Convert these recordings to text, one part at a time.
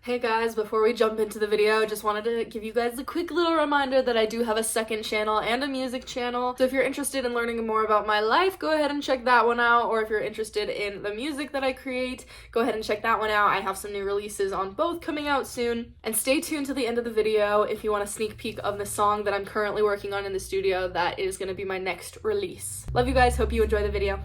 Hey guys, before we jump into the video, just wanted to give you guys a quick little reminder that I do have a second channel and a music channel. So if you're interested in learning more about my life, go ahead and check that one out. Or if you're interested in the music that I create, go ahead and check that one out. I have some new releases on both coming out soon. And stay tuned to the end of the video if you want a sneak peek of the song that I'm currently working on in the studio. That is going to be my next release. Love you guys, hope you enjoy the video.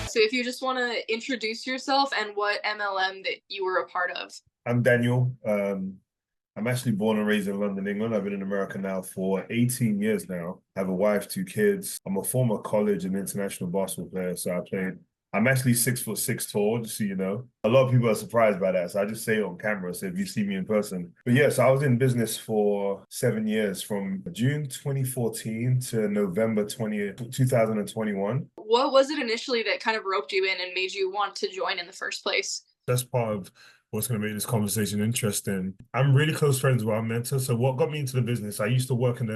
So if you just want to introduce yourself and what MLM that you were a part of. I'm Daniel. I'm actually born and raised in London, England. I've been in America now for 18 years now. I have a wife, 2 kids. I'm a former college and international basketball player. I'm actually 6'6" tall, just so you know. A lot of people are surprised by that. So I just say it on camera. So if you see me in person. But yeah, so I was in business for 7 years from June 2014 to November 2021. What was it initially that kind of roped you in and made you want to join in the first place? That's part of what's going to make this conversation interesting. I'm really close friends with our mentor. So what got me into the business? I used to work in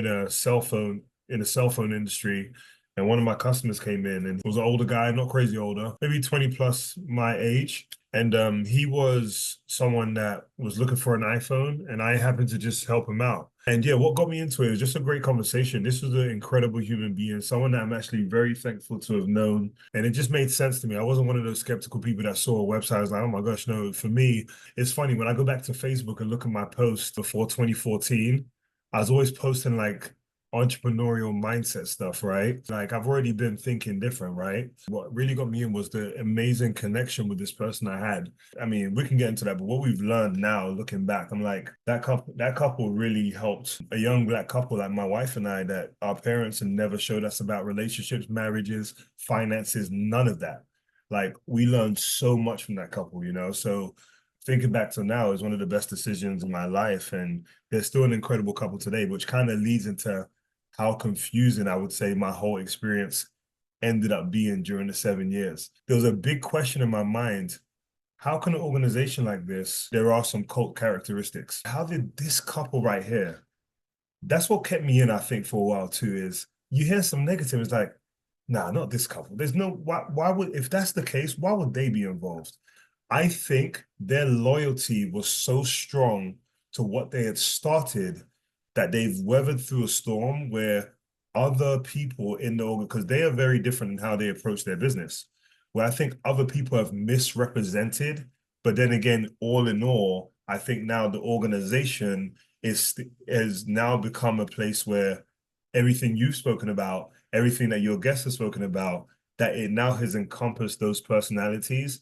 a cell phone industry, and one of my customers came in, and it was an older guy, not crazy older, maybe 20 plus my age. And he was someone that was looking for an iPhone, and I happened to just help him out. And yeah, what got me into it was just a great conversation. This was an incredible human being, someone that I'm actually very thankful to have known. And it just made sense to me. I wasn't one of those skeptical people that saw a website. I was like, oh my gosh, no. For me, it's funny when I go back to Facebook and look at my posts before 2014, I was always posting like entrepreneurial mindset stuff, right? Like I've already been thinking different, right? What really got me in was the amazing connection with this person I had. I mean, we can get into that, but what we've learned now, looking back, I'm like, that couple really helped a young Black couple like my wife and I, that our parents had never showed us about relationships, marriages, finances, none of that. Like we learned so much from that couple, you know? So thinking back to now is one of the best decisions in my life. And they're still an incredible couple today, which kind of leads into how confusing I would say my whole experience ended up being during the 7 years. There was a big question in my mind. How can an organization like this, there are some cult characteristics. How did this couple right here, that's what kept me in, I think, for a while too, is you hear some negative, it's like, nah, not this couple. There's no, why would, if that's the case, why would they be involved? I think their loyalty was so strong to what they had started that they've weathered through a storm where other people in the organ, because they are very different in how they approach their business, where I think other people have misrepresented. But then again, all in all, I think now the organization has now become a place where everything you've spoken about, everything that your guests have spoken about, that it now has encompassed those personalities,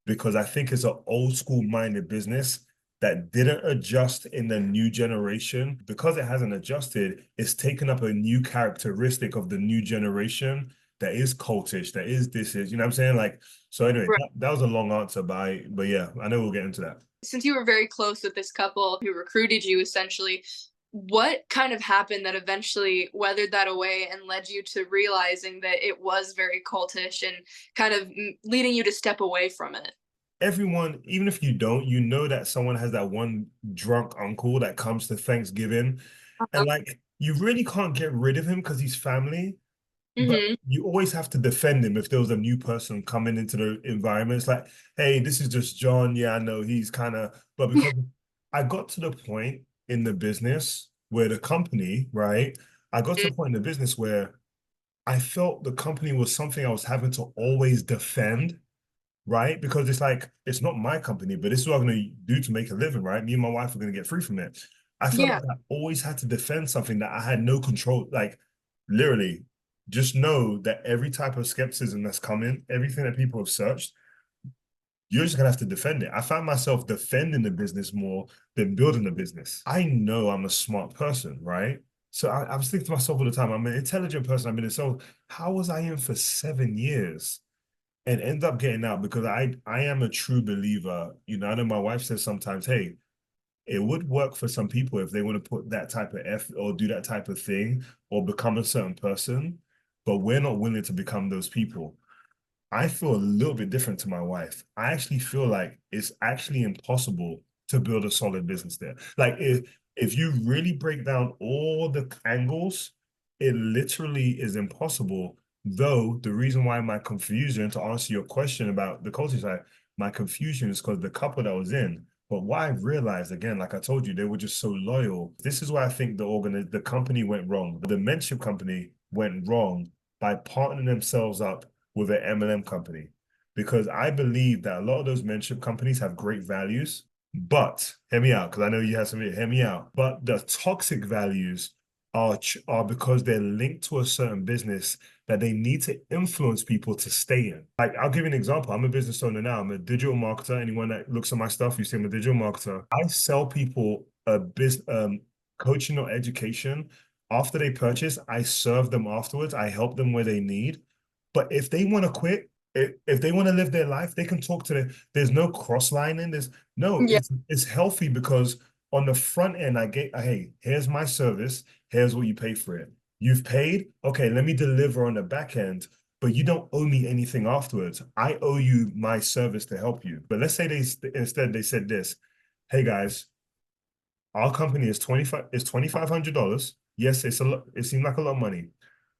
because I think it's an old school minded business that didn't adjust in the new generation. Because it hasn't adjusted, it's taken up a new characteristic of the new generation that is cultish, that is this is, you know what I'm saying? Like, so anyway, Right. that was a long answer, but yeah, I know we'll get into that. Since you were very close with this couple who recruited you essentially, what kind of happened that eventually weathered that away and led you to realizing that it was very cultish and kind of leading you to step away from it? Everyone, even if you don't, you know that someone has that one drunk uncle that comes to Thanksgiving, and Uh-huh. like you really can't get rid of him because he's family, but Hmm. you always have to defend him if there was a new person coming into the environment. It's like, hey, this is just John. Yeah, I know he's kind of, but because I got to the point in the business where the company, right? I got to a point in the business where I felt the company was something I was having to always defend, right? Because it's like, it's not my company, but this is what I'm going to do to make a living, right? Me and my wife are going to get free from it. I felt Yeah. like I always had to defend something that I had no control. Like, literally, just know that every type of skepticism that's coming, everything that people have searched, you're just gonna have to defend it. I found myself defending the business more than building the business. I know I'm a smart person, right? So I was thinking to myself all the time, I'm an intelligent person. I've been in, so how was I in for 7 years and end up getting out? Because I am a true believer. You know, I know my wife says sometimes, hey, it would work for some people if they want to put that type of effort or do that type of thing or become a certain person, but we're not willing to become those people. I feel a little bit different to my wife. I actually feel like it's actually impossible to build a solid business there. Like if you really break down all the angles, it literally is impossible. Though the reason why my confusion, to answer your question about the culture side, My confusion is because the couple that was in. But what I've realized, again, like I told you, they were just so loyal. This is why I think the company went wrong. The mentorship company went wrong by partnering themselves up with an MLM company. Because I believe that a lot of those mentorship companies have great values, but hear me out, because I know you have some, hear me out. But the toxic values are because they're linked to a certain business that they need to influence people to stay in. Like, I'll give you an example. I'm a business owner now. I'm a digital marketer. Anyone that looks at my stuff, you see I'm a digital marketer. I sell people a business, coaching or education. After they purchase, I serve them afterwards. I help them where they need. But if they want to quit, if they want to live their life, they can talk to there's no cross lining. Yeah. It's healthy because on the front end, hey, here's my service. Here's what you pay for it. You've paid. Okay, let me deliver on the back end, but you don't owe me anything afterwards. I owe you my service to help you. But let's say instead they said this, hey guys, our company is $2,500. Yes, it's a lot, it seemed like a lot of money.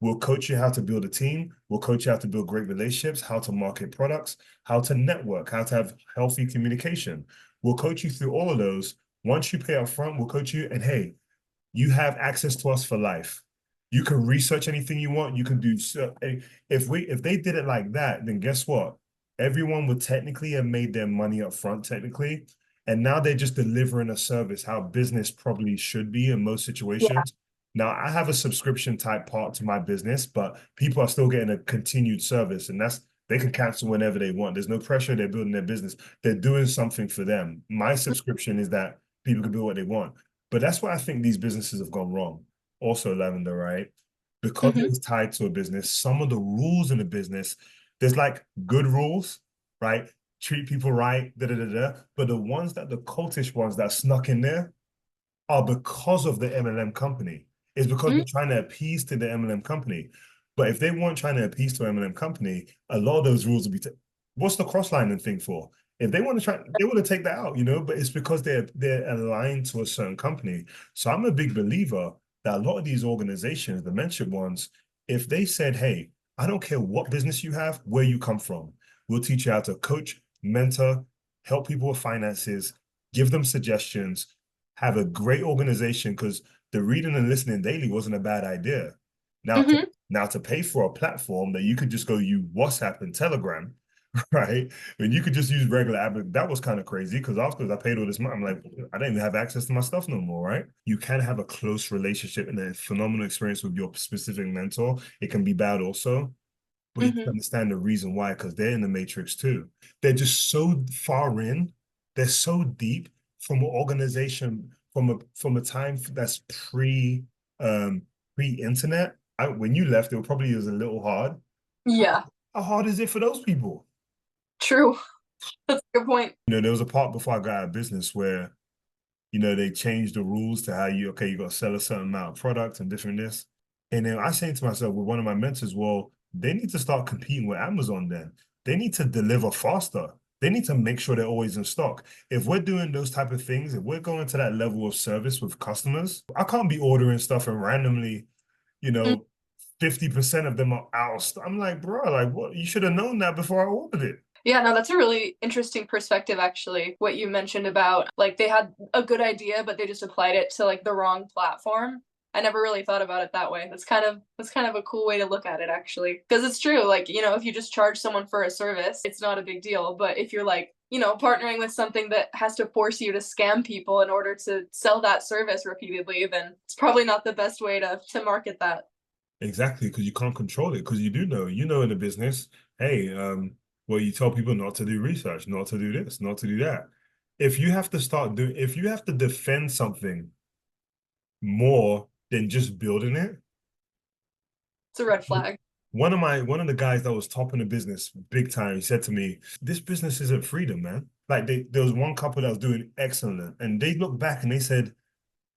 We'll coach you how to build a team. We'll coach you how to build great relationships, how to market products, how to network, how to have healthy communication. We'll coach you through all of those. Once you pay up front, we'll coach you. And hey, you have access to us for life. You can research anything you want. You can do so. If they did it like that, then guess what? Everyone would technically have made their money up front, technically. And now they're just delivering a service how business probably should be in most Yeah. situations. Now, I have a subscription type part to my business, but people are still getting a continued service, and they can cancel whenever they want. There's no pressure. They're building their business. They're doing something for them. My subscription is that people can do what they want. But that's why I think these businesses have gone wrong. Also, Lavender, right? Because Mm-hmm. it's tied to a business, some of the rules in the business, there's like good rules, right? Treat people right, da da da da. But the ones that the cultish ones that snuck in there are because of the MLM company. It's because they're trying to appease to the MLM company. But if they weren't trying to appease to MLM company, a lot of those rules would be. What's the cross-lining thing for? If they want to try, they want to take that out, But it's because they're aligned to a certain company. So I'm a big believer that a lot of these organizations, the mentorship ones, if they said, "Hey, I don't care what business you have, where you come from, we'll teach you how to coach, mentor, help people with finances, give them suggestions." Have a great organization because the reading and listening daily wasn't a bad idea. Now, Mm-hmm. now to pay for a platform that you could just go use WhatsApp and Telegram, right? And you could just use regular app. That was kind of crazy because afterwards I paid all this money. I'm like, I don't even have access to my stuff no more, right? You can have a close relationship and a phenomenal experience with your specific mentor. It can be bad also, but you Mm-hmm. understand the reason why, because they're in the matrix too. They're just so far in, they're so deep from an organization, from a time that's pre-internet. When you left, it probably was a little hard. Yeah. How hard is it for those people? True. That's a good point. There was a part before I got out of business where, they changed the rules to how you got to sell a certain amount of product and different this. And then I saying to myself with one of my mentors, well, they need to start competing with Amazon then. They need to deliver faster. They need to make sure they're always in stock. If we're doing those type of things, if we're going to that level of service with customers, I can't be ordering stuff and randomly, you Mm. know, 50% of them are out. I'm like, bro, like what? You should have known that before I ordered it. Yeah, no, that's a really interesting perspective, actually. What you mentioned about like they had a good idea, but they just applied it to like the wrong platform. I never really thought about it that way. That's kind of a cool way to look at it, actually, because it's true. Like if you just charge someone for a service, it's not a big deal. But if you're like partnering with something that has to force you to scam people in order to sell that service repeatedly, then it's probably not the best way to market that. Exactly, because you can't control it. Because you know in the business, hey, well, you tell people not to do research, not to do this, not to do that. If you have to defend something more than just building it, It's a red flag. one of the guys that was top in the business, big time, he said to me, "This business isn't freedom, man." Like there was one couple that was doing excellent, and they looked back and they said,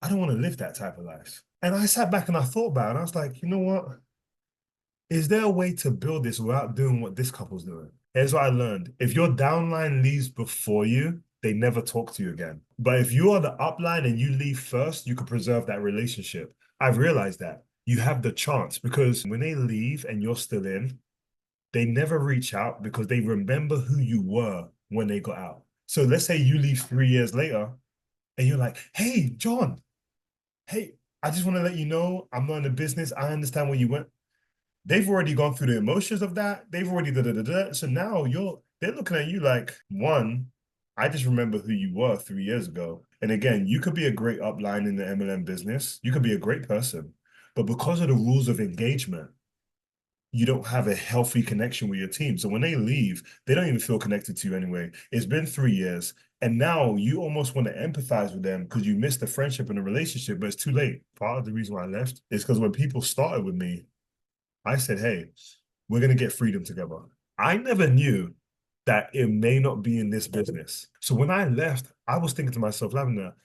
"I don't want to live that type of life." And I sat back and I thought about it. And I was like, you know what? Is there a way to build this without doing what this couple's doing? Here's what I learned. If your downline leaves before you, they never talk to you again. But if you are the upline and you leave first, you can preserve that relationship. I've realized that you have the chance because when they leave and you're still in, they never reach out because they remember who you were when they got out. So let's say you leave 3 years later and you're like, hey, John, hey, I just want to let you know I'm not in the business. I understand where you went. They've already gone through the emotions of that. They've already da. So now they're looking at you like, one, I just remember who you were 3 years ago. And again, you could be a great upline in the MLM business. You could be a great person. But because of the rules of engagement, you don't have a healthy connection with your team. So when they leave, they don't even feel connected to you anyway. It's been 3 years, and now you almost want to empathize with them because you missed the friendship and the relationship, but it's too late. Part of the reason why I left is because when people started with me, I said, hey, we're going to get freedom together. I never knew that it may not be in this business. So when I left, I was thinking to myself, Lavender,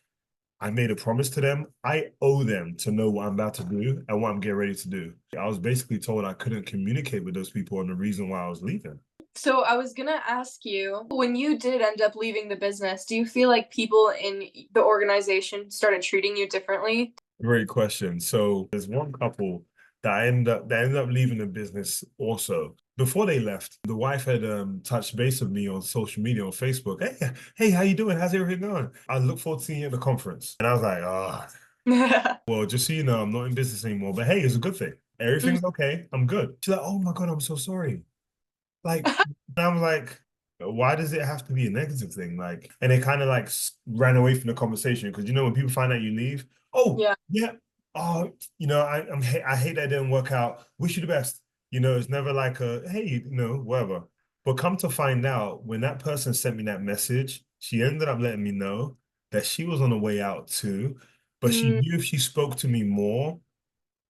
I made a promise to them. I owe them to know what I'm about to do and what I'm getting ready to do. I was basically told I couldn't communicate with those people and the reason why I was leaving. So I was gonna ask you, when you did end up leaving the business, do you feel like people in the organization started treating you differently? Great question. So there's one couple that ended up leaving the business also. Before they left, the wife had touched base with me on social media on Facebook. Hey, how you doing? How's everything going? I look forward to seeing you at the conference. And I was like, well, just so you know, I'm not in business anymore. But hey, it's a good thing. Everything's okay. I'm good. She's like, oh my God, I'm so sorry. Like, and I'm like, why does it have to be a negative thing? Like, and they kind of like ran away from the conversation because when people find out you leave, oh Yeah. yeah, oh I hate that it didn't work out. Wish you the best. It's never like a hey, whatever. But come to find out, when that person sent me that message, she ended up letting me know that she was on the way out too, but she Mm, knew if she spoke to me more,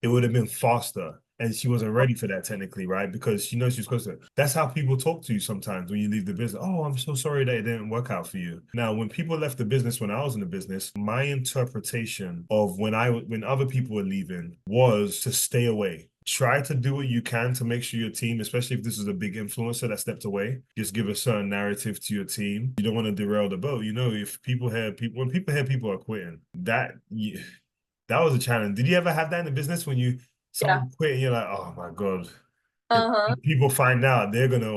it would have been faster. And she wasn't ready for that technically, right? Because she knows she's supposed to. That's how people talk to you sometimes when you leave the business. Oh, I'm so sorry that it didn't work out for you. Now, when people left the business when I was in the business, my interpretation of when other people were leaving was to stay away. Try to do what you can to make sure your team, especially if this is a big influencer that stepped away, just give a certain narrative to your team. You don't want to derail the boat. If people hear people, when people hear people are quitting, that was a challenge. Did you ever have that in the business when yeah. someone quit and you're like, oh my God, if Uh-huh. people find out, they're gonna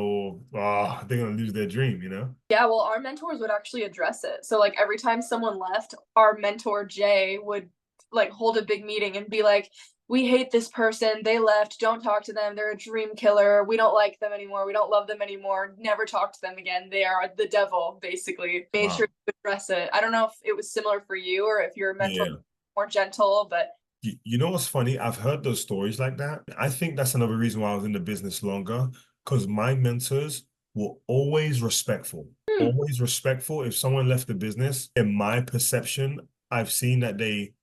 lose their dream. Yeah, well, our mentors would actually address it. So like every time someone left, our mentor Jay would like hold a big meeting and be like, "We hate this person. They left. Don't talk to them. They're a dream killer. We don't like them anymore. We don't love them anymore. Never talk to them again. They are the devil." Basically, made sure Wow. to address it. I don't know if it was similar for you or if your mentor Yeah. was more gentle, but You know what's funny? I've heard those stories like that. I think that's another reason why I was in the business longer, because my mentors were always respectful. hmm, Always respectful. If someone left the business, in my perception, I've seen that they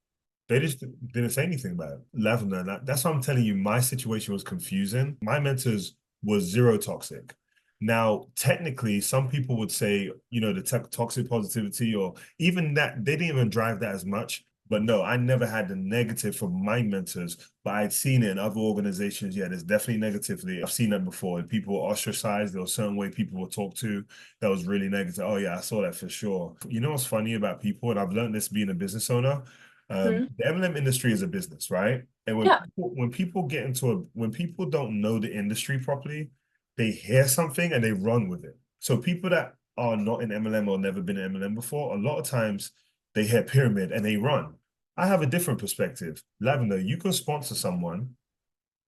just didn't say anything about it. Lavender, that's what I'm telling you. My situation was confusing. My mentors was zero toxic. Now, technically, some people would say, the toxic positivity or even that, they didn't even drive that as much. But no, I never had the negative from my mentors, but I'd seen it in other organizations. Yeah, there's definitely negatively. I've seen that before. People were ostracized. There was a certain way people were talked to that was really negative. Oh, yeah, I saw that for sure. You know what's funny about people? And I've learned this being a business owner. hmm, The MLM industry is a business, right? And yeah, when people don't know the industry properly, they hear something and they run with it. So people that are not in MLM or never been in MLM before, a lot of times they hear pyramid and they run. I have a different perspective. Lavender, you can sponsor someone.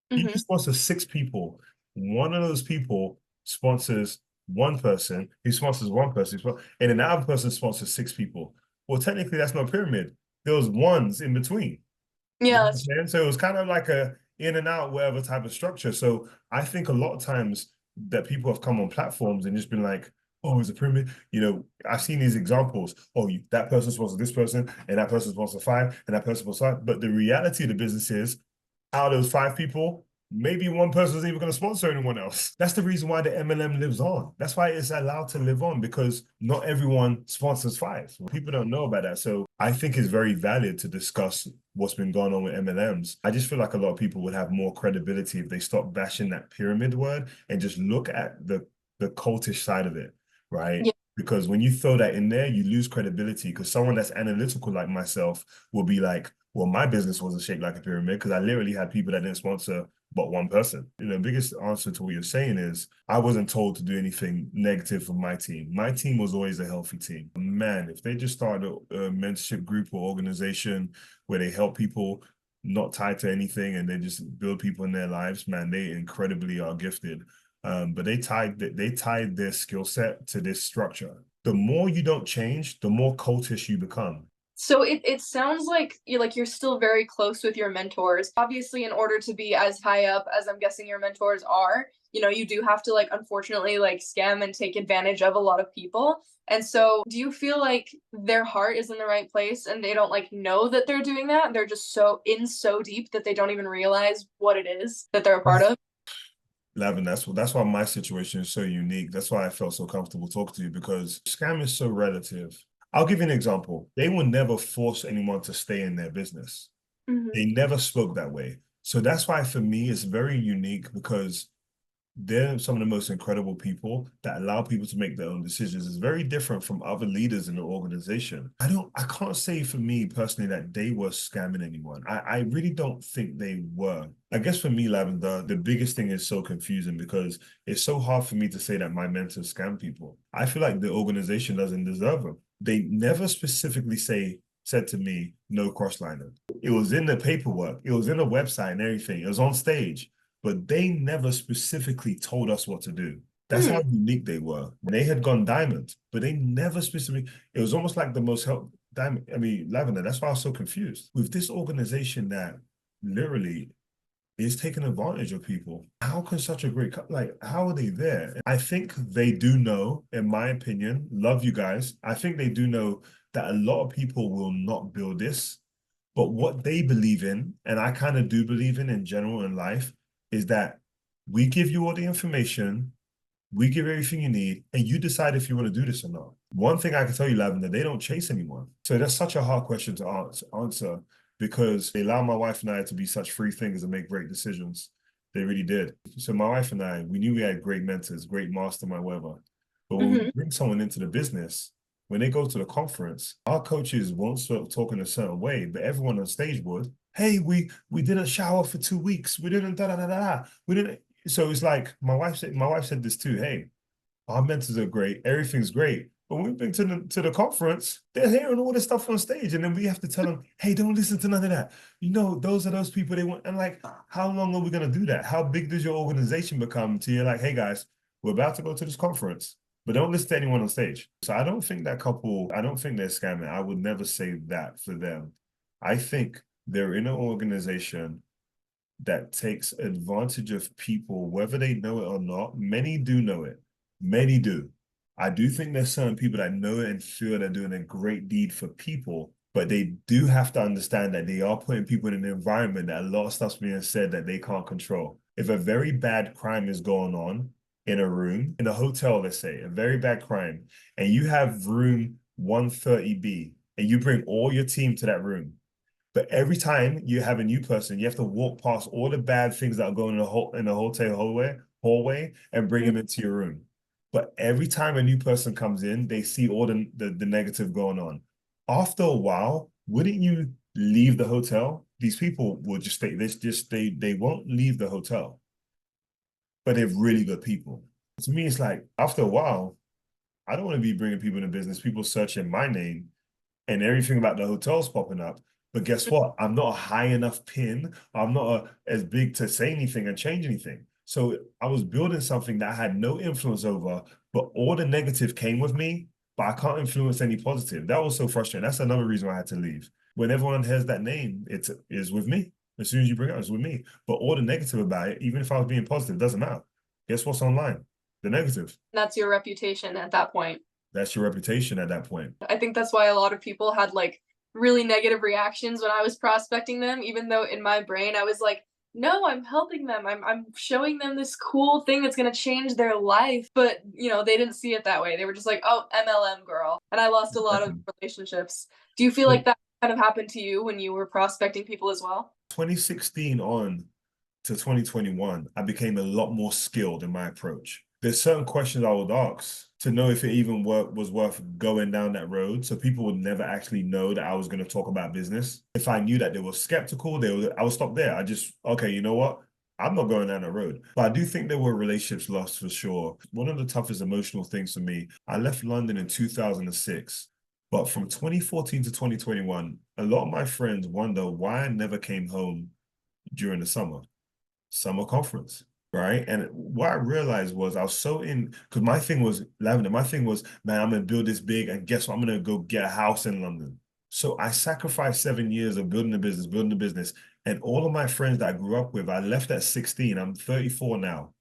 You hmm, can sponsor 6 people. One of those people sponsors one person, who sponsors one person, and then the other person sponsors 6 people. Well, technically, that's not a pyramid. There was ones in between. You yeah, know what I'm that's saying? So it was kind of like a in and out, whatever type of structure. So I think a lot of times that people have come on platforms and just been like, oh, it's a pyramid. I've seen these examples. Oh, that person sponsors this person, and that person sponsors 5, and that person sponsors 5. But the reality of the business is, out of those 5 people, maybe one person is even going to sponsor anyone else. That's the reason why the MLM lives on. That's why it's allowed to live on, because not everyone sponsors 5. People don't know about that. So I think it's very valid to discuss what's been going on with MLMs. I just feel like a lot of people would have more credibility if they stop bashing that pyramid word and just look at the cultish side of it, right? yeah, Because when you throw that in there, you lose credibility, because someone that's analytical like myself will be like, well, my business wasn't shaped like a pyramid because I literally had people that didn't sponsor but one person. The biggest answer to what you're saying is I wasn't told to do anything negative for my team. My team was always a healthy team. Man, if they just started a mentorship group or organization where they help people not tied to anything and they just build people in their lives, man, they incredibly are gifted. But they tied their skill set to this structure. The more you don't change, the more cultish you become. So it sounds like you're still very close with your mentors. Obviously, in order to be as high up as I'm guessing your mentors are, you do have to unfortunately scam and take advantage of a lot of people. And so do you feel like their heart is in the right place and they don't know that they're doing that? They're just so deep that they don't even realize what it is that they're a part of? Lavin, that's why my situation is so unique. That's why I felt so comfortable talking to you, because scam is so relative. I'll give you an example. They will never force anyone to stay in their business. They Mhm. never spoke that way. So that's why for me it's very unique, because they're some of the most incredible people that allow people to make their own decisions. It's very different from other leaders in the organization. I can't say for me personally that they were scamming anyone. I really don't think they were. I guess for me, Lavender, the biggest thing is so confusing because it's so hard for me to say that my mentors scam people. I feel like the organization doesn't deserve them. They never specifically said to me, no cross-lining. It was in the paperwork, it was in the website and everything, it was on stage, but they never specifically told us what to do. That's Hmm. how unique they were. They had gone diamond, but they never specifically, it was almost like the most help diamond. I mean, Lavender, that's why I was so confused. With this organization that literally is taking advantage of people, how can such a great, how are they there? I think they do know, in my opinion, love you guys. I think they do know that a lot of people will not build this, but what they believe in, and I kind of do believe in general in life, is that we give you all the information, we give everything you need, and you decide if you want to do this or not. One thing I can tell you, Lavender, they don't chase anyone. So that's such a hard question to answer, because they allow my wife and I to be such free thinkers and make great decisions. They really did. So my wife and I, we knew we had great mentors, great mastermind, whatever. But when we Hmm. bring someone into the business, when they go to the conference, our coaches won't start talking a certain way, but everyone on stage would. Hey, we didn't shower for 2 weeks. We didn't da da da da da. We didn't. So it's like my wife said this too. Hey, our mentors are great, everything's great. But when we bring to the conference, they're hearing all this stuff on stage, and then we have to tell them, hey, don't listen to none of that. Those are those people they want. And like, how long are we gonna do that? How big does your organization become till you're like, hey guys, we're about to go to this conference, but don't listen to anyone on stage. So I don't think that couple, I don't think they're scamming. I would never say that for them. I think they're in an organization that takes advantage of people, whether they know it or not. Many do know it. Many do. I do think there's certain people that know it and feel they're doing a great deed for people, but they do have to understand that they are putting people in an environment that a lot of stuff's being said that they can't control. If a very bad crime is going on in a room, in a hotel, let's say, a very bad crime, and you have room 130B, and you bring all your team to that room, but every time you have a new person, you have to walk past all the bad things that are going in the hotel hallway and bring them into your room. But every time a new person comes in, they see all the negative going on. After a while, wouldn't you leave the hotel? These people will just stay. They won't leave the hotel, but they're really good people. To me, it's like after a while, I don't want to be bringing people into business. People searching my name and everything about the hotels popping up. But guess what? I'm not a high enough pin. I'm not as big to say anything and change anything. So I was building something that I had no influence over, but all the negative came with me, but I can't influence any positive. That was so frustrating. That's another reason why I had to leave. When everyone has that name, it is with me. As soon as you bring it up, it's with me. But all the negative about it, even if I was being positive, doesn't matter. Guess what's online? The negative. That's your reputation at that point. That's your reputation at that point. I think that's why a lot of people had really negative reactions when I was prospecting them, even though in my brain I was like, no, I'm helping them. I'm showing them this cool thing that's gonna change their life. But they didn't see it that way. They were just like, oh, MLM girl. And I lost a lot of Exactly. relationships. Do you feel like that kind of happened to you when you were prospecting people as well? 2016 on to 2021, I became a lot more skilled in my approach. There's certain questions I would ask to know if it even was worth going down that road. So people would never actually know that I was going to talk about business. If I knew that they were skeptical, I would stop there. Okay, you know what? I'm not going down that road. But I do think there were relationships lost for sure. One of the toughest emotional things for me, I left London in 2006. But from 2014 to 2021, a lot of my friends wonder why I never came home during the summer conference, right? And what I realized was I was so in, because my thing was, Lavender, my thing was, man, I'm gonna build this big, and guess what? I'm gonna go get a house in London. So I sacrificed 7 years of building a business. And all of my friends that I grew up with, I left at 16. I'm 34 now.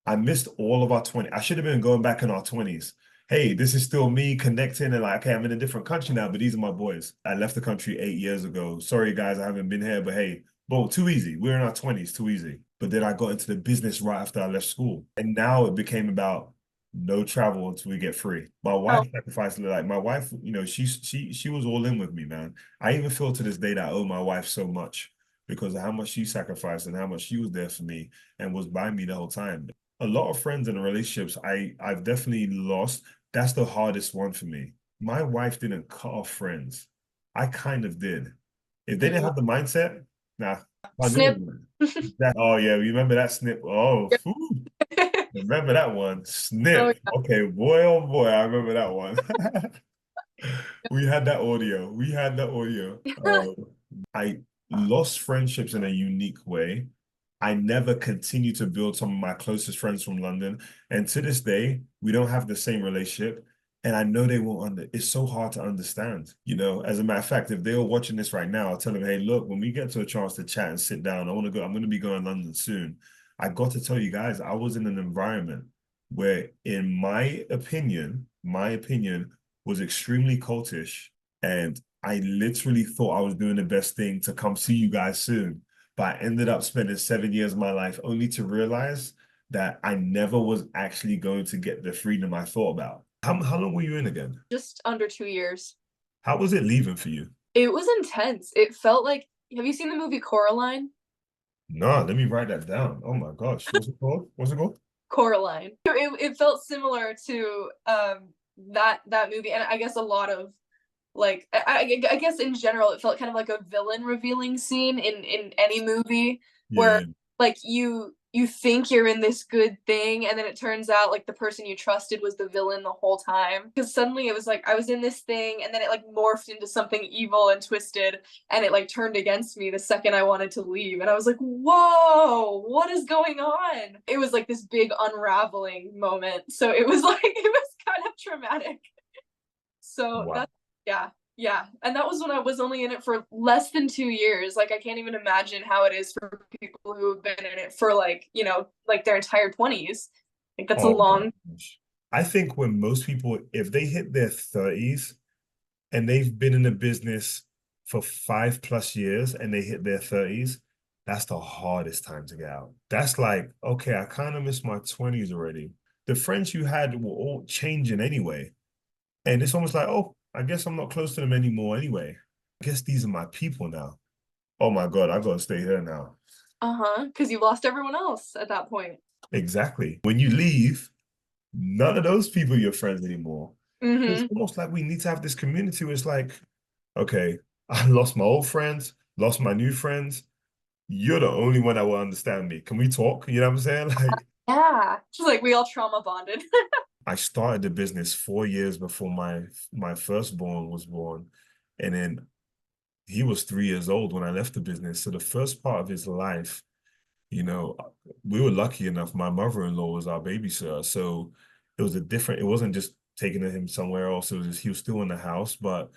I missed all of our 20. I should have been going back in our 20s. Hey, this is still me connecting and like, okay, I'm in a different country now, but these are my boys. I left the country 8 years ago. Sorry, guys, I haven't been here, but hey, boom, too easy. We're in our 20s, too easy. But then I got into the business right after I left school. And now it became about no travel until we get free. My Oh, wife sacrificed, like my wife, she was all in with me, man. I even feel to this day that I owe my wife so much because of how much she sacrificed and how much she was there for me and was by me the whole time. A lot of friends and relationships I've definitely lost. That's the hardest one for me. My wife didn't cut off friends. I kind of did. If they didn't mm, have the mindset, nah, I snip. knew that. Oh yeah, remember that snip? Oh, Yep. phew, remember that one? Oh Snip. Okay, boy, oh boy, I remember that one. We had that audio. We had that audio. yeah. I lost friendships in a unique way. I never continued to build some of my closest friends from London. And to this day, we don't have the same relationship. And I know they won't it's so hard to understand. As a matter of fact, if they were watching this right now, I'll tell them, hey, look, when we get to a chance to chat and sit down, I'm gonna be going to London soon. I got to tell you guys, I was in an environment where, in my opinion was extremely cultish. And I literally thought I was doing the best thing to come see you guys soon. But I ended up spending 7 years of my life only to realize that I never was actually going to get the freedom I thought about. How long were you in again? Just under 2 years. How was it leaving for you? It was intense. It felt like, have you seen the movie Coraline? No, let me write that down. Oh my gosh. What's it called? What's it called? Coraline. It felt similar to that movie, and I guess a lot of like I guess in general it felt kind of like a villain revealing scene in any movie where Yeah. like you think you're in this good thing and then it turns out like the person you trusted was the villain the whole time because suddenly it was like I was in this thing and then it like morphed into something evil and twisted and it like turned against me the second I wanted to leave and I was like, whoa, what is going on? It was like this big unraveling moment, so it was like it was kind of traumatic. So Wow. that's yeah, yeah. And that was when I was only in it for less than 2 years. Like I can't even imagine how it is for people who have been in it for like, like their entire 20s. Like that's a Oh my long gosh. I think when most people, if they hit their 30s and they've been in the business for 5+ years and they hit their 30s, that's the hardest time to get out. That's like, okay, I kind of miss my 20s already. The friends you had were all changing anyway. And it's almost like, oh, I guess I'm not close to them anymore anyway. I guess these are my people now. Oh my God, I gotta stay here now. uh-huh, because you lost everyone else at that point. Exactly. When you leave, none of those people are your friends anymore. It's Mm-hmm. almost like we need to have this community where it's like, okay, I lost my old friends, lost my new friends. You're the only one that will understand me. Can we talk? You know what I'm saying? Like, Yeah. Just like we all trauma bonded. I started the business 4 years before my firstborn was born. And then he was 3 years old when I left the business. So the first part of his life, you know, we were lucky enough. My mother-in-law was our babysitter. So it wasn't just taking him somewhere else. He was still in the house, but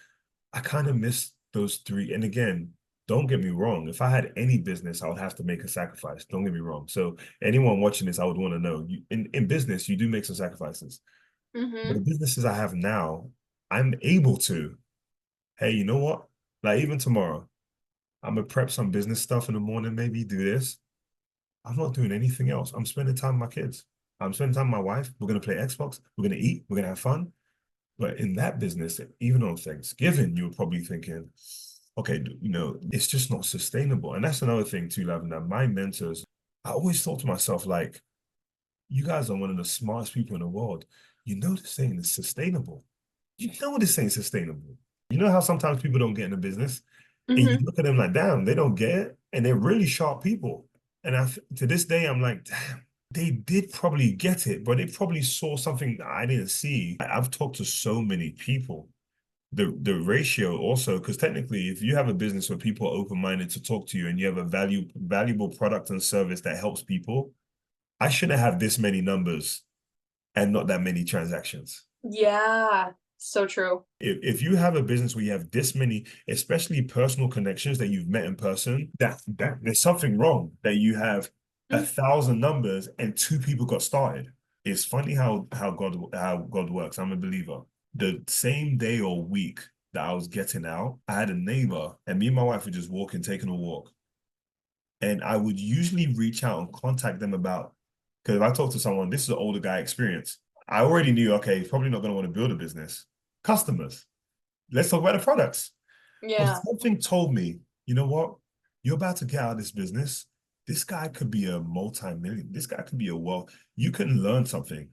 I kind of missed those three. And again, don't get me wrong. If I had any business, I would have to make a sacrifice. Don't get me wrong. So anyone watching this, I would want to know, in business, you do make some sacrifices. But the Mm-hmm. businesses I have now, I'm able to, hey, you know what? Like even tomorrow, I'm gonna prep some business stuff in the morning, maybe do this. I'm not doing anything else. I'm spending time with my kids. I'm spending time with my wife. We're gonna play Xbox. We're gonna eat. We're gonna have fun. But in that business, even on Thanksgiving, you were probably thinking, okay, it's just not sustainable. And that's another thing too, Lavender. My mentors, I always thought to myself, like, you guys are one of the smartest people in the world. You know this ain't sustainable. You know this ain't sustainable. You know how sometimes people don't get in the business and you Mm-hmm. look at them like, damn, they don't get it. And they're really sharp people. And to this day, I'm like, damn, they did probably get it, but they probably saw something that I didn't see. I've talked to so many people. The ratio also, because technically, if you have a business where people are open-minded to talk to you and you have a valuable product and service that helps people, I shouldn't have this many numbers and not that many transactions. Yeah, so true. If you have a business where you have this many, especially personal connections that you've met in person, that there's something wrong that you have 1,000 numbers and 2 people got started. It's funny how God works. I'm a believer. The same day or week that I was getting out, I had a neighbor, and me and my wife were just walking, taking a walk. And I would usually reach out and contact them about, because if I talk to someone, this is an older guy experience. I already knew, okay, he's probably not going to want to build a business. Customers. Let's talk about the products. But Yeah. something told me, you know what? You're about to get out of this business. This guy could be a multi-million. This guy could be a wealth. You can learn something.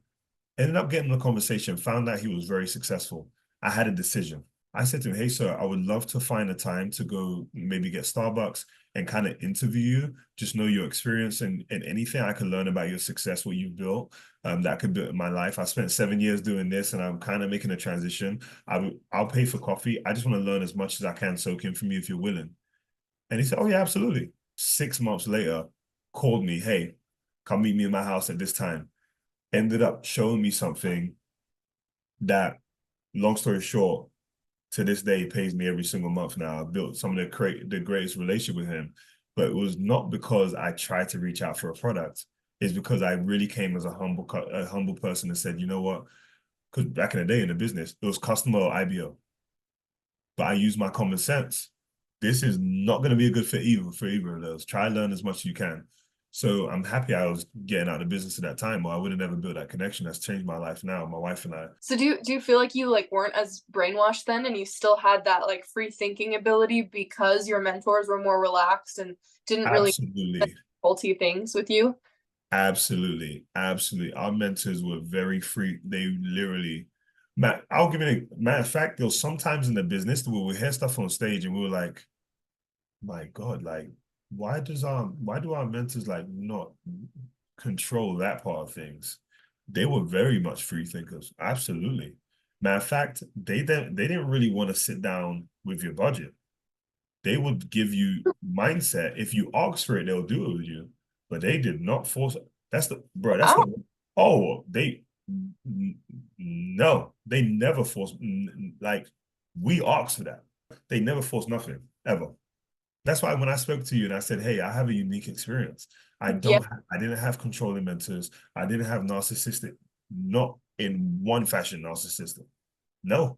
Ended up getting a conversation, found out he was very successful. I had a decision. I said to him, hey, sir, I would love to find a time to go maybe get Starbucks and kind of interview you, just know your experience and anything I can learn about your success, what you've built, that could build in my life. I spent 7 years doing this and I'm kind of making a transition. I'll pay for coffee. I just want to learn as much as I can soak in from you if you're willing. And he said, oh, yeah, absolutely. 6 months later, called me, hey, come meet me in my house at this time. Ended up showing me something that, long story short, to this day pays me every single month now. I've built some of the greatest relationship with him, but it was not because I tried to reach out for a product. It's because I really came as a humble person and said, you know what? Because back in the day in the business, it was customer or IBO, but I use my common sense. This is not going to be a good fit either of those. Try learn as much as you can. So I'm happy I was getting out of business at that time, or I would have never built that connection. That's changed my life now. My wife and I. So do you feel like you like weren't as brainwashed then and you still had that like free thinking ability because your mentors were more relaxed and didn't really Absolutely. faulty things with you? Absolutely, absolutely. Our mentors were very free. They literally, Matt, I'll give you a matter of fact, there was sometimes in the business where we hear stuff on stage and we were like, my God, like, why do our mentors like not control that part of things? They were very much free thinkers. Absolutely. Matter of fact, they didn't really want to sit down with your budget. They would give you mindset. If you ask for it, they'll do it with you. But they did not force it. That's the bro. That's Wow. the oh they no. They never force like we asked for that. They never force nothing ever. That's why when I spoke to you and I said, "Hey, I have a unique experience. Yeah. I didn't have controlling mentors. I didn't have narcissistic, not in one fashion narcissistic. No,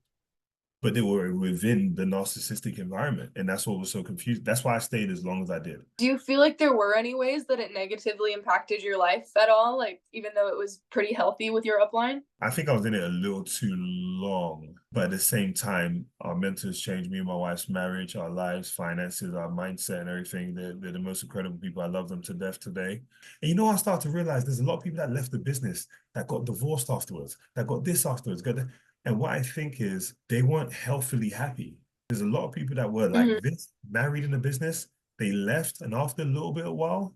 but they were within the narcissistic environment. And that's what was so confused. That's why I stayed as long as I did. Do you feel like there were any ways that it negatively impacted your life at all? Like even though it was pretty healthy with your upline? I think I was in it a little too long, but at the same time, our mentors changed me and my wife's marriage, our lives, finances, our mindset, and everything. They're the most incredible people. I love them to death today. And you know, I started to realize there's a lot of people that left the business that got divorced afterwards, that got this afterwards, and what I think is they weren't healthily happy. There's a lot of people that were like Mhm. this, married in the business, they left, and after a little bit of while,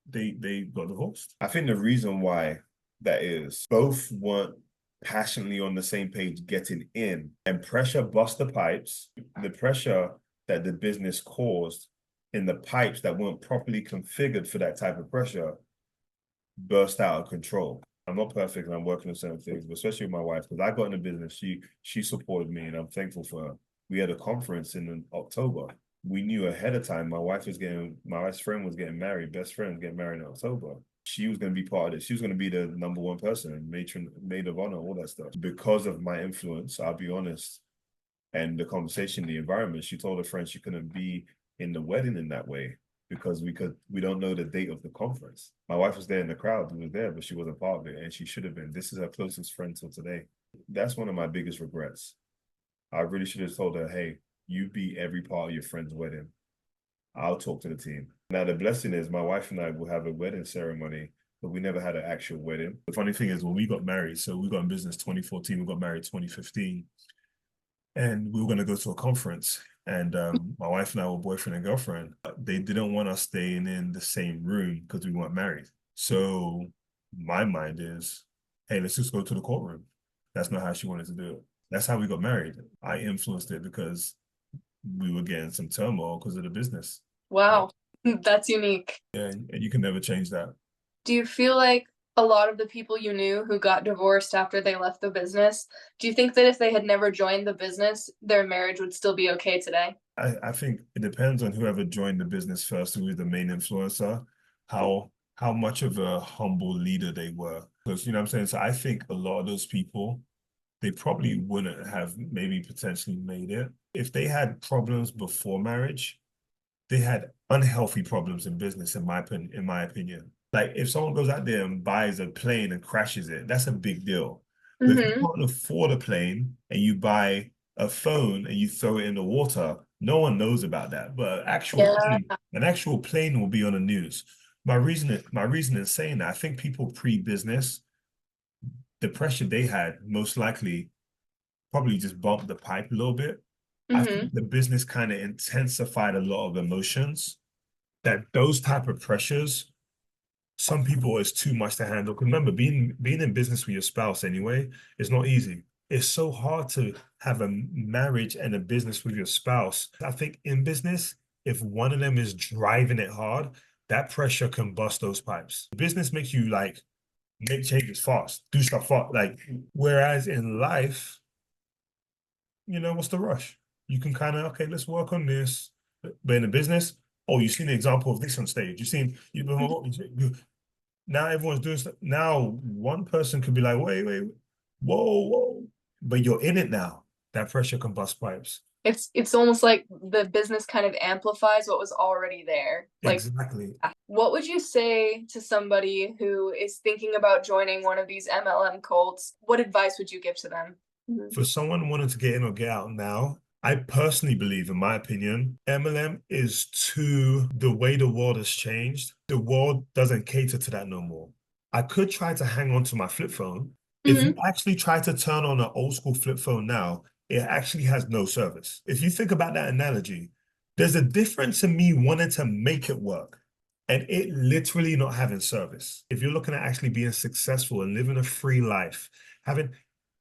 they got divorced. I think the reason why that is both weren't passionately on the same page getting in, and pressure bust the pipes. The pressure that the business caused in the pipes that weren't properly configured for that type of pressure burst out of control. I'm not perfect and I'm working on certain things, but especially with my wife, because I got in the business, she supported me and I'm thankful for her. We had a conference in October. We knew ahead of time my wife's friend was getting married, best friend was getting married in October. She was going to be part of it. She was going to be the number one person, maid of honor, all that stuff. Because of my influence, I'll be honest, and the conversation, the environment, she told her friend she couldn't be in the wedding in that way because we don't know the date of the conference. My wife was there in the crowd, was there, but she wasn't part of it, and she should have been. This is her closest friend till today. That's one of my biggest regrets. I really should have told her, hey, you be every part of your friend's wedding. I'll talk to the team. Now the blessing is my wife and I will have a wedding ceremony, but we never had an actual wedding. The funny thing is when we got married, so we got in business 2014, we got married 2015, and we were going to go to a conference. And my wife and I were boyfriend and girlfriend. They didn't want us staying in the same room because we weren't married. So my mind is, hey, let's just go to the courtroom. That's not how she wanted to do it. That's how we got married. I influenced it because we were getting some turmoil because of the business. Wow, that's unique. Yeah, and you can never change that. Do you feel like a lot of the people you knew who got divorced after they left the business, do you think that if they had never joined the business, their marriage would still be okay today? I think it depends on whoever joined the business first, who is the main influencer, how much of a humble leader they were. Because you know what I'm saying? So I think a lot of those people, they probably wouldn't have maybe potentially made it. If they had problems before marriage, they had unhealthy problems in business, in my opinion. Like if someone goes out there and buys a plane and crashes it, that's a big deal. But if you Mm-hmm. can't afford a plane and you buy a phone and you throw it in the water, no one knows about that. But Yeah. an actual plane will be on the news. My reason in saying that, I think people pre-business, the pressure they had most likely probably just bumped the pipe a little bit. I Mm-hmm. think the business kind of intensified a lot of emotions that those type of pressures, some people is too much to handle. Because remember, being in business with your spouse anyway is not easy. It's so hard to have a marriage and a business with your spouse. I think in business, if one of them is driving it hard, that pressure can bust those pipes. Business makes you like make changes fast, do stuff fast. Like whereas in life, what's the rush? You can kind of, okay, let's work on this. But in a business, oh, you've seen an example of this on stage. You've been, now everyone's doing stuff. Now one person could be like, wait, whoa, whoa. But you're in it now. That pressure can bust pipes. It's almost like the business kind of amplifies what was already there. Like, Exactly. what would you say to somebody who is thinking about joining one of these MLM cults? What advice would you give to them? Mhm. For someone wanting to get in or get out now, I personally believe, in my opinion, MLM is too, the way the world has changed, the world doesn't cater to that no more. I could try to hang on to my flip phone. If you Mhm. actually try to turn on an old school flip phone now, it actually has no service. If you think about that analogy, there's a difference in me wanting to make it work and it literally not having service. If you're looking at actually being successful and living a free life, having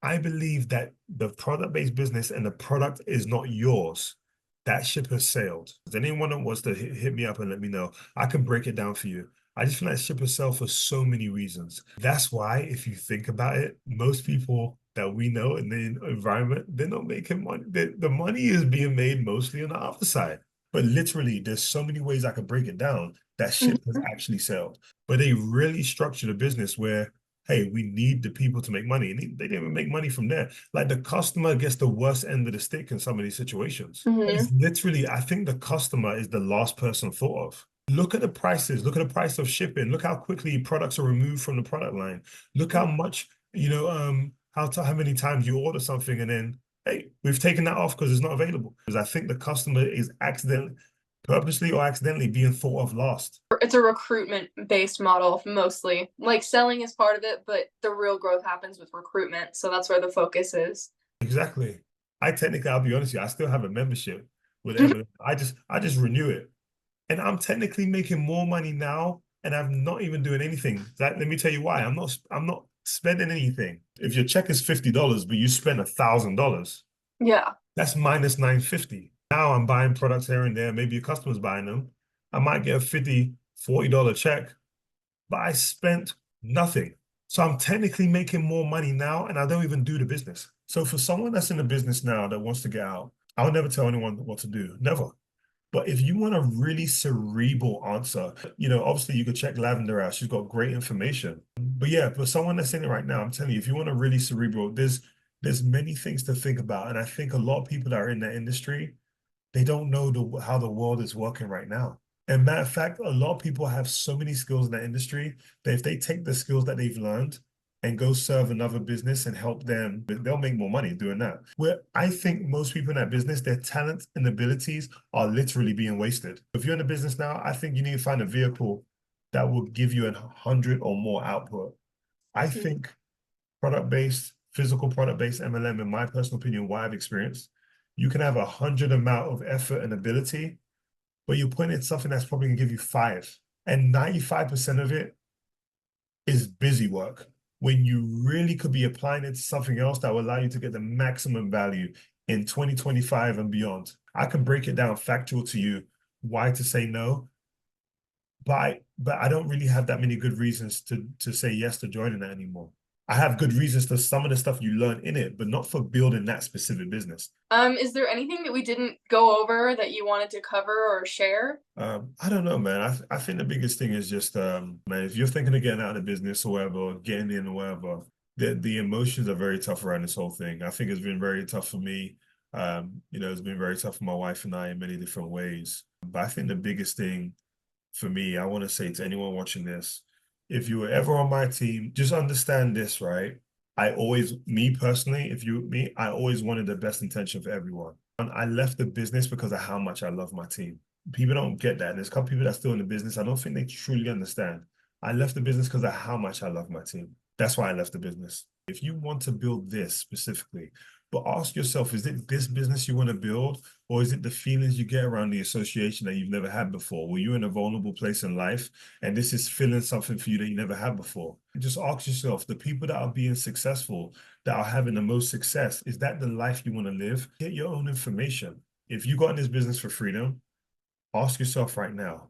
I believe that the product-based business and the product is not yours. That ship has sailed. If anyone that wants to hit me up and let me know, I can break it down for you. I just feel like ship has sailed for so many reasons. That's why, if you think about it, most people that we know in the environment, they're not making money. The money is being made mostly on the other side. But literally, there's so many ways I could break it down. That ship has Mhm. actually sailed. But they really structured a business where hey, we need the people to make money. And they didn't even make money from there. Like the customer gets the worst end of the stick in some of these situations. It's Mhm. literally, I think the customer is the last person thought of. Look at the prices. Look at the price of shipping. Look how quickly products are removed from the product line. Look how much, how many times you order something and then, hey, we've taken that off because it's not available. Because I think the customer is accidentally, purposely or accidentally being thought of last. It's a recruitment based model mostly. Like selling is part of it, but the real growth happens with recruitment. So that's where the focus is. Exactly. I'll be honest with you, I still have a membership with Emily. I just renew it. And I'm technically making more money now and I'm not even doing anything. Let me tell you why. I'm not spending anything. If your check is $50, but you spend $1,000, Yeah. that's minus 950. Now I'm buying products here and there. Maybe a customer's buying them. I might get a $50, $40 check, but I spent nothing. So I'm technically making more money now and I don't even do the business. So for someone that's in the business now that wants to get out, I'll never tell anyone what to do. Never. But if you want a really cerebral answer, obviously you could check Lavender out. She's got great information. But yeah, for someone that's in it right now, I'm telling you, if you want a really cerebral, there's many things to think about. And I think a lot of people that are in that industry, they don't know how the world is working right now. And matter of fact, a lot of people have so many skills in that industry that if they take the skills that they've learned and go serve another business and help them, they'll make more money doing that. Where I think most people in that business, their talents and abilities are literally being wasted. If you're in a business now, I think you need to find a vehicle that will give you 100 or more output. I think product-based, physical product-based MLM, in my personal opinion, what I've experienced, You can have 100 amount of effort and ability, but you're putting in something that's probably gonna give you 5. And 95% of it is busy work when you really could be applying it to something else that will allow you to get the maximum value in 2025 and beyond. I can break it down factual to you why to say no, but I don't really have that many good reasons to say yes to joining that anymore. I have good reasons to some of the stuff you learn in it, but not for building that specific business. Is there anything that we didn't go over that you wanted to cover or share? I don't know, man. I think the biggest thing is just, man, if you're thinking of getting out of business or whatever, or getting in or whatever, the emotions are very tough around this whole thing. I think it's been very tough for me. It's been very tough for my wife and I in many different ways. But I think the biggest thing for me, I want to say to anyone watching this, if you were ever on my team, just understand this, right? Me personally, if you me, I always wanted the best intention for everyone. And I left the business because of how much I love my team. People don't get that. There's a couple people that are still in the business. I don't think they truly understand. I left the business because of how much I love my team. That's why I left the business. If you want to build this specifically, but ask yourself, is it this business you want to build? Or is it the feelings you get around the association that you've never had before? Were you in a vulnerable place in life and this is filling something for you that you never had before? Just ask yourself, the people that are being successful, that are having the most success, is that the life you want to live? Get your own information. If you got in this business for freedom, ask yourself right now,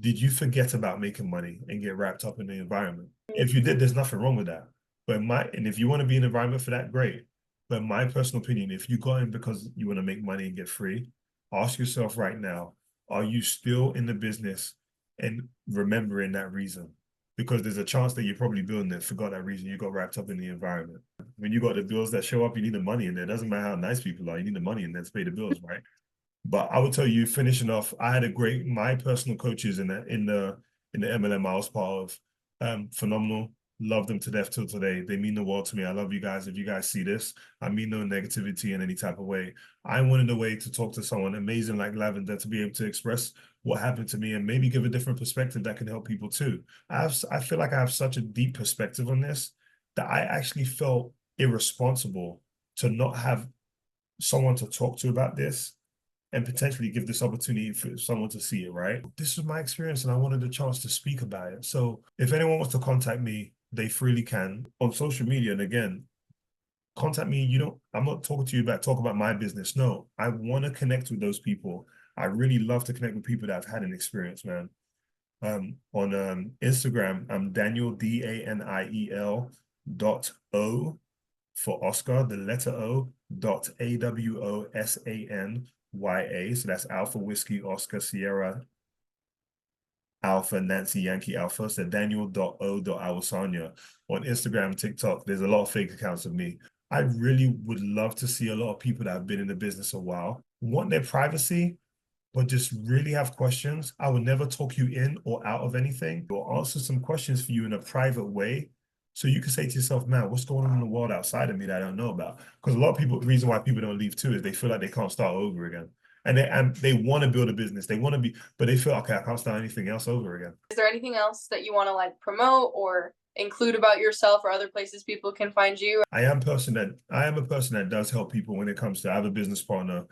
did you forget about making money and get wrapped up in the environment? If you did, there's nothing wrong with that. And if you want to be in an environment for that, great. But my personal opinion, if you got in because you want to make money and get free, ask yourself right now, are you still in the business and remembering that reason? Because there's a chance that you're probably building it, forgot that reason, you got wrapped up in the environment. When you got the bills that show up, you need the money in there. It doesn't matter how nice people are, you need the money in there to pay the bills, right? But I would tell you, finishing off, I had my personal coaches in the MLM I was part of, phenomenal. Love them to death till today. They mean the world to me. I love you guys. If you guys see this, I mean no negativity in any type of way. I wanted a way to talk to someone amazing like Lavender to be able to express what happened to me and maybe give a different perspective that can help people too. I feel like I have such a deep perspective on this that I actually felt irresponsible to not have someone to talk to about this and potentially give this opportunity for someone to see it, right? This was my experience and I wanted a chance to speak about it. So if anyone wants to contact me, they freely can on social media. And again, contact me. I'm not talking to you about talk about my business. No, I want to connect with those people. I really love to connect with people that have had an experience, man. On Instagram, I'm Daniel, DANIEL .O for Oscar, the letter O, AWOSANYA. So that's Alpha Whiskey Oscar Sierra Alpha Nancy Yankee Alpha. So Daniel.O.Awosanya on Instagram, TikTok. There's a lot of fake accounts of me. I really would love to see a lot of people that have been in the business a while want their privacy, but just really have questions. I will never talk you in or out of anything. I'll answer some questions for you in a private way. So you can say to yourself, man, what's going on in the world outside of me that I don't know about? Because a lot of people, the reason why people don't leave too is they feel like they can't start over again. And they want to build a business. They want to be, but they feel, okay, I can't start anything else over again. Is there anything else that you want to like promote or include about yourself or other places people can find you? I am a person that does help people when it comes to, I have a business partner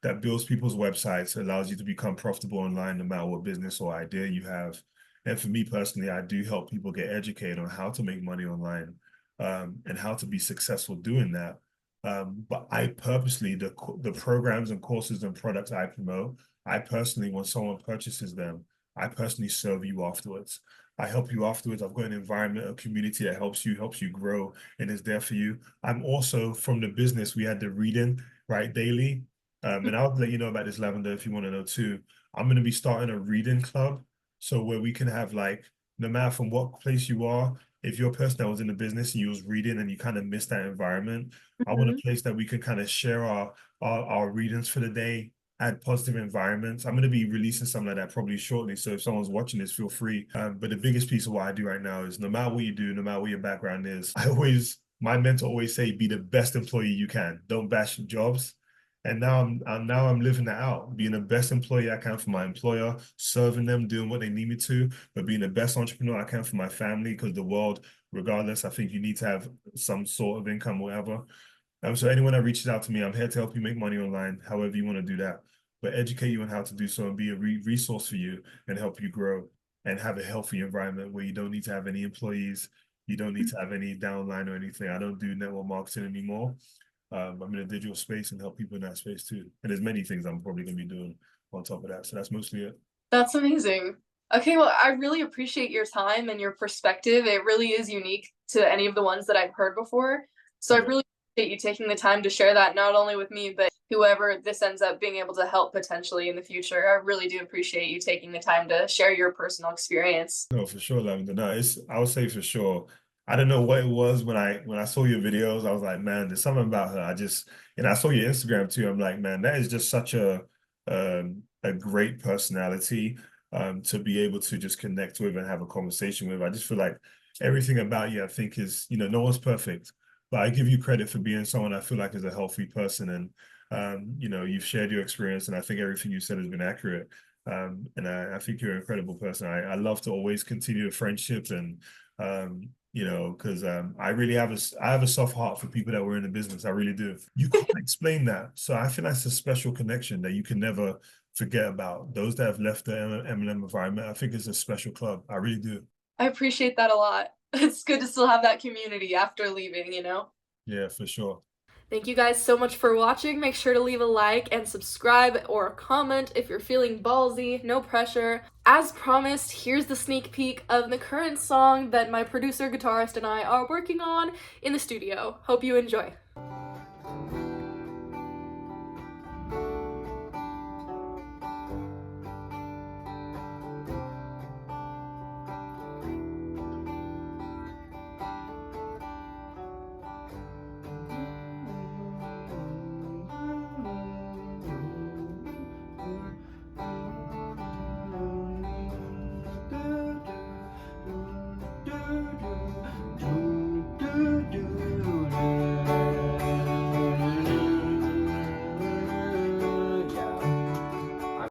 that builds people's websites, allows you to become profitable online no matter what business or idea you have. And for me personally, I do help people get educated on how to make money online, and how to be successful doing that. But I purposely, the programs and courses and products I promote, I personally, when someone purchases them, I personally serve you afterwards. I help you afterwards. I've got an environment, a community that helps you grow and is there for you. I'm also from the business, we had the reading, right, daily. And I'll let you know about this, Lavender, if you want to know too. I'm going to be starting a reading club. So where we can have like, no matter from what place you are, if you're a person that was in the business and you was reading and you kind of missed that environment, I want a place that we can kind of share our readings for the day, add positive environments. I'm going to be releasing something like that probably shortly. So if someone's watching this, feel free. But the biggest piece of what I do right now is no matter what you do, no matter what your background is, my mentor always say, be the best employee you can. Don't bash jobs. And now I'm living that out, being the best employee I can for my employer, serving them, doing what they need me to, but being the best entrepreneur I can for my family, because the world, regardless, I think you need to have some sort of income, whatever. So anyone that reaches out to me, I'm here to help you make money online, however you want to do that, but educate you on how to do so and be a resource for you and help you grow and have a healthy environment where you don't need to have any employees, you don't need to have any downline or anything. I don't do network marketing anymore. I'm in a digital space and help people in that space too. And there's many things I'm probably going to be doing on top of that. So that's mostly it. That's amazing. Okay, well, I really appreciate your time and your perspective. It really is unique to any of the ones that I've heard before. So I Yeah. really appreciate you taking the time to share that, not only with me, but whoever this ends up being able to help potentially in the future. I really do appreciate you taking the time to share your personal experience. No, for sure, Lavender. No, I would say for sure. I don't know what it was when I saw your videos. I was like, man, there's something about her. And I saw your Instagram too. I'm like, man, that is just such a great personality to be able to just connect with and have a conversation with. I just feel like everything about you, I think is, no one's perfect, but I give you credit for being someone I feel like is a healthy person. And you've shared your experience, and I think everything you said has been accurate. And I think you're an incredible person. I love to always continue the friendship and because I really I have a soft heart for people that were in the business. I really do. You can't explain that. So I think that's a special connection that you can never forget about. Those that have left the MLM environment, I think it's a special club. I really do. I appreciate that a lot. It's good to still have that community after leaving, you know? Yeah, for sure. Thank you guys so much for watching. Make sure to leave a like and subscribe or comment if you're feeling ballsy, no pressure. As promised, here's the sneak peek of the current song that my producer, guitarist, and I are working on in the studio. Hope you enjoy.